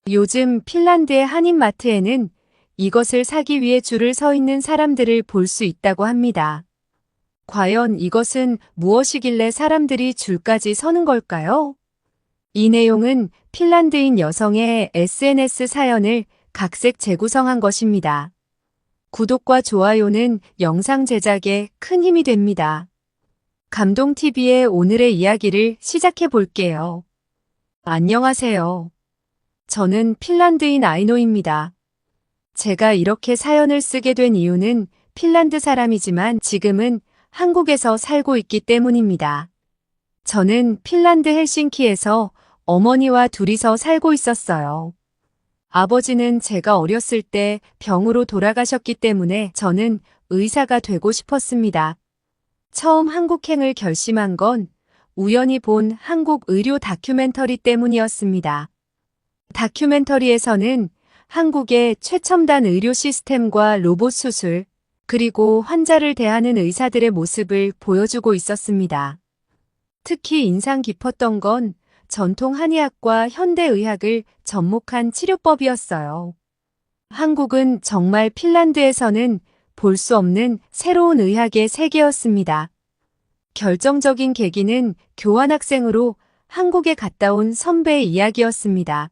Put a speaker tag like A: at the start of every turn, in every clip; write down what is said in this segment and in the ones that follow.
A: 요즘 핀란드의 한인마트에는 이것을 사기 위해 줄을 서 있는 사람들을 볼 수 있다고 합니다. 과연 이것은 무엇이길래 사람들이 줄까지 서는 걸까요? 이 내용은 핀란드인 여성의 SNS 사연을 각색 재구성한 것입니다. 구독과 좋아요는 영상 제작에 큰 힘이 됩니다. 감동TV의 오늘의 이야기를 시작해 볼게요. 안녕하세요. 저는 핀란드인 아이노입니다. 제가 이렇게 사연을 쓰게 된 이유는 핀란드 사람이지만 지금은 한국에서 살고 있기 때문입니다. 저는 핀란드 헬싱키에서 어머니와 둘이서 살고 있었어요. 아버지는 제가 어렸을 때 병으로 돌아가셨기 때문에 저는 의사가 되고 싶었습니다. 처음 한국행을 결심한 건 우연히 본 한국 의료 다큐멘터리 때문이었습니다. 다큐멘터리에서는 한국의 최첨단 의료 시스템과 로봇 수술, 그리고 환자를 대하는 의사들의 모습을 보여주고 있었습니다. 특히 인상 깊었던 건 전통 한의학과 현대의학을 접목한 치료법이었어요. 한국은 정말 핀란드에서는 볼 수 없는 새로운 의학의 세계였습니다. 결정적인 계기는 교환학생으로 한국에 갔다 온 선배의 이야기였습니다.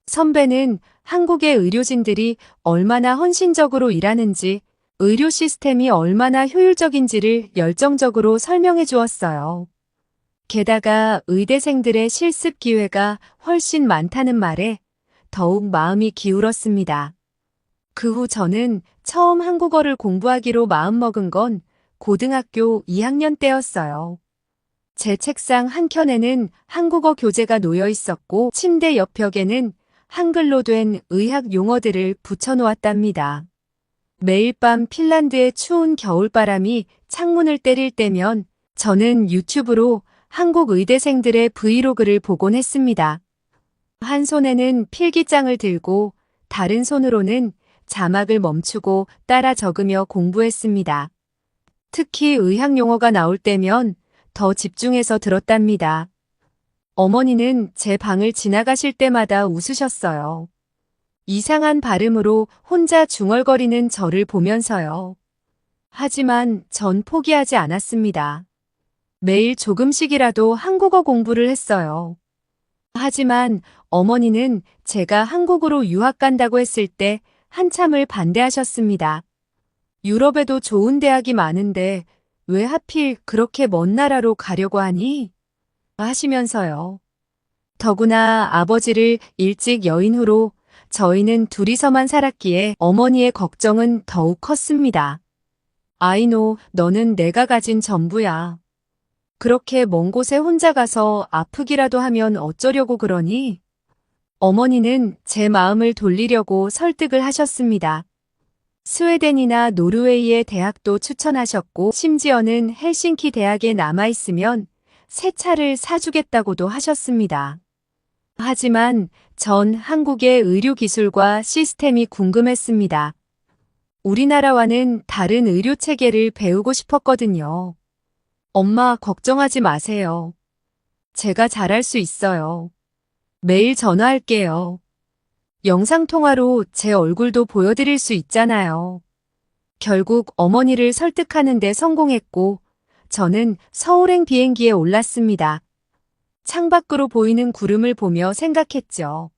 A: 선배는 한국의 의료진들이 얼마나 헌신적으로 일하는지, 의료 시스템이 얼마나 효율적인지를 열정적으로 설명해 주었어요. 게다가 의대생들의 실습 기회가 훨씬 많다는 말에 더욱 마음이 기울었습니다. 그 후 저는 처음 한국어를 공부하기로 마음먹은 건 고등학교 2학년 때였어요. 제 책상 한켠에는 한국어 교재가 놓여 있었고 침대 옆 벽에는 한글로 된 의학 용어들을 붙여놓았답니다. 매일 밤 핀란드의 추운 겨울바람이 창문을 때릴 때면 저는 유튜브로 한국 의대생들의 브이로그를 보곤 했습니다. 한 손에는 필기장을 들고 다른 손으로는 자막을 멈추고 따라 적으며 공부했습니다. 특히 의학 용어가 나올 때면 더 집중해서 들었답니다. 어머니는 제 방을 지나가실 때마다 웃으셨어요. 이상한 발음으로 혼자 중얼거리는 저를 보면서요. 하지만 전 포기하지 않았습니다. 매일 조금씩이라도 한국어 공부를 했어요. 하지만 어머니는 제가 한국으로 유학 간다고 했을 때 한참을 반대하셨습니다. 유럽에도 좋은 대학이 많은데 왜 하필 그렇게 먼 나라로 가려고 하니? 하시면서요. 더구나 아버지를 일찍 여인 후로 저희는 둘이서만 살았기에 어머니의 걱정은 더욱 컸습니다. 아이노, 너는 내가 가진 전부야. 그렇게 먼 곳에 혼자 가서 아프기라도 하면 어쩌려고 그러니? 어머니는 제 마음을 돌리려고 설득을 하셨습니다. 스웨덴이나 노르웨이의 대학도 추천하셨고 심지어는 헬싱키 대학에 남아있으면 새 차를 사주겠다고도 하셨습니다. 하지만 전 한국의 의료기술과 시스템이 궁금했습니다. 우리나라와는 다른 의료체계를 배우고 싶었거든요. 엄마 걱정하지 마세요. 제가 잘할 수 있어요. 매일 전화할게요. 영상통화로 제 얼굴도 보여드릴 수 있잖아요. 결국 어머니를 설득하는 데 성공했고 저는 서울행 비행기에 올랐습니다. 창밖으로 보이는 구름을 보며 생각했죠.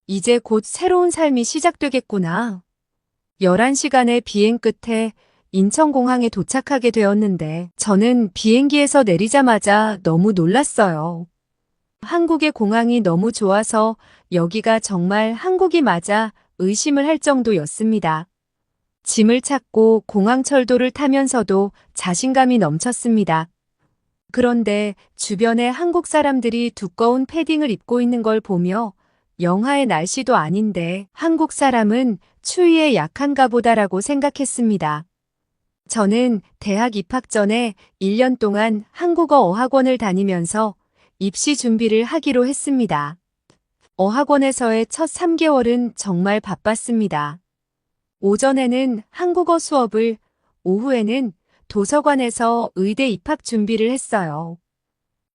A: 이제 곧 새로운 삶이 시작되겠구나. 11시간의 비행 끝에 인천공항에 도착하게 되었는데 저는 비행기에서 내리자마자 너무 놀랐어요. 한국의 공항이 너무 좋아서 여기가 정말 한국이 맞아 의심을 할 정도였습니다. 짐을 찾고 공항철도를 타면서도 자신감이 넘쳤습니다. 그런데 주변에 한국 사람들이 두꺼운 패딩을 입고 있는 걸 보며 영하의 날씨도 아닌데 한국 사람은 추위에 약한가 보다라고 생각했습니다. 저는 대학 입학 전에 1년 동안 한국어 어학원을 다니면서 입시 준비를 하기로 했습니다. 어학원에서의 첫 3개월은 정말 바빴습니다. 오전에는 한국어 수업을, 오후에는 도서관에서 의대 입학 준비를 했어요.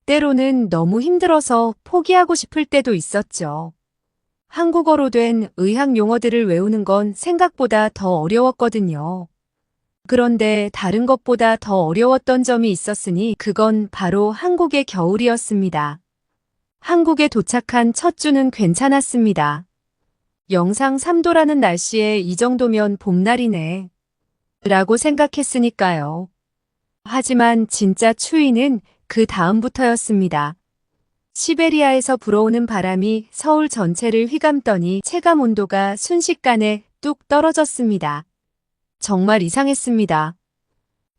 A: 때로는 너무 힘들어서 포기하고 싶을 때도 있었죠. 한국어로 된 의학 용어들을 외우는 건 생각보다 더 어려웠거든요. 그런데 다른 것보다 더 어려웠던 점이 있었으니 그건 바로 한국의 겨울이었습니다. 한국에 도착한 첫 주는 괜찮았습니다. 영상 3도라는 날씨에 이 정도면 봄날이네. 라고 생각했으니까요. 하지만 진짜 추위는 그 다음부터였습니다. 시베리아에서 불어오는 바람이 서울 전체를 휘감더니 체감 온도가 순식간에 뚝 떨어졌습니다. 정말 이상했습니다.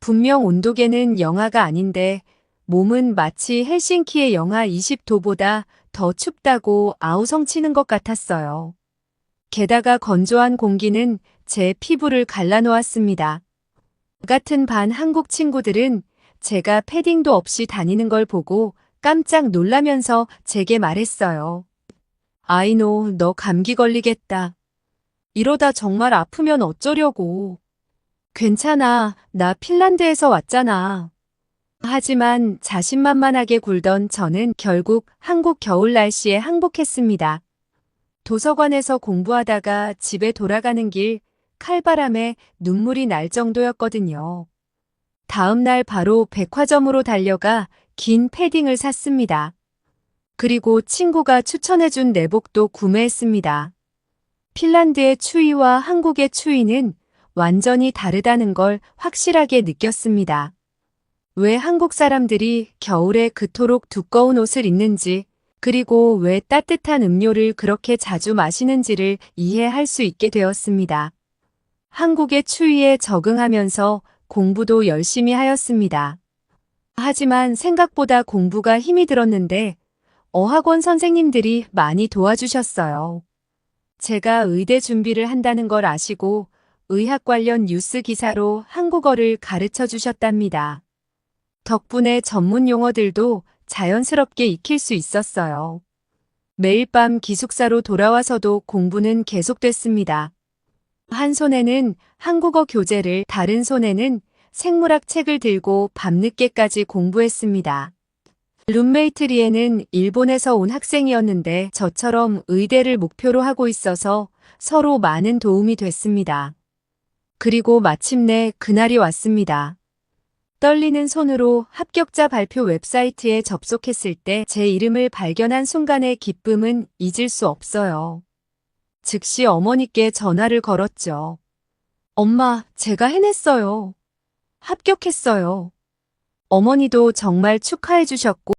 A: 분명 온도계는 영하가 아닌데 몸은 마치 헬싱키의 영하 20도보다 더 춥다고 아우성치는 것 같았어요. 게다가 건조한 공기는 제 피부를 갈라놓았습니다. 같은 반 한국 친구들은 제가 패딩도 없이 다니는 걸 보고 깜짝 놀라면서 제게 말했어요. 아이노, 너 감기 걸리겠다. 이러다 정말 아프면 어쩌려고. 괜찮아, 나 핀란드에서 왔잖아. 하지만 자신만만하게 굴던 저는 결국 한국 겨울 날씨에 항복했습니다. 도서관에서 공부하다가 집에 돌아가는 길 칼바람에 눈물이 날 정도였거든요. 다음 날 바로 백화점으로 달려가 긴 패딩을 샀습니다. 그리고 친구가 추천해준 내복도 구매했습니다. 핀란드의 추위와 한국의 추위는 완전히 다르다는 걸 확실하게 느꼈습니다. 왜 한국 사람들이 겨울에 그토록 두꺼운 옷을 입는지, 그리고 왜 따뜻한 음료를 그렇게 자주 마시는지를 이해할 수 있게 되었습니다. 한국의 추위에 적응하면서 공부도 열심히 하였습니다. 하지만 생각보다 공부가 힘이 들었는데 어학원 선생님들이 많이 도와주셨어요. 제가 의대 준비를 한다는 걸 아시고 의학 관련 뉴스 기사로 한국어를 가르쳐 주셨답니다. 덕분에 전문 용어들도 자연스럽게 익힐 수 있었어요. 매일 밤 기숙사로 돌아와서도 공부는 계속됐습니다. 한 손에는 한국어 교재를, 다른 손에는 생물학 책을 들고 밤늦게까지 공부했습니다. 룸메이트 리에는 일본에서 온 학생이었는데 저처럼 의대를 목표로 하고 있어서 서로 많은 도움이 됐습니다. 그리고 마침내 그날이 왔습니다. 떨리는 손으로 합격자 발표 웹사이트에 접속했을 때 제 이름을 발견한 순간의 기쁨은 잊을 수 없어요. 즉시 어머니께 전화를 걸었죠. 엄마, 제가 해냈어요. 합격했어요. 어머니도 정말 축하해 주셨고